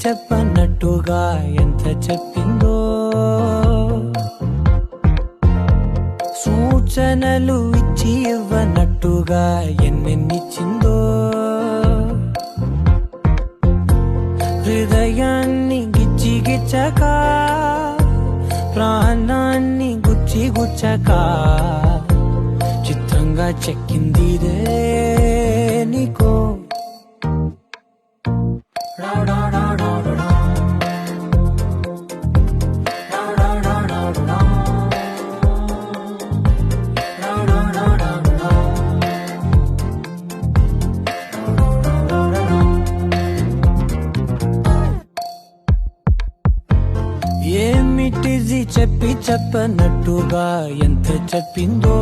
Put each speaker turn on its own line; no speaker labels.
చెప్పనట్టుగా ఎంత చెప్పిందో, సూచనలు ఇచ్చి ఇవ్వనట్టుగా ఎన్నెన్నిచ్చిందో, హృదయాన్ని గిచ్చి గిచ్చక ప్రాణాన్ని గుచ్చి గుచ్చక చిత్రంగా చెక్కిందిరే నీకో. ఏమిటిది చెప్పి చెప్పనట్టుగా ఎంత చెప్పిందో,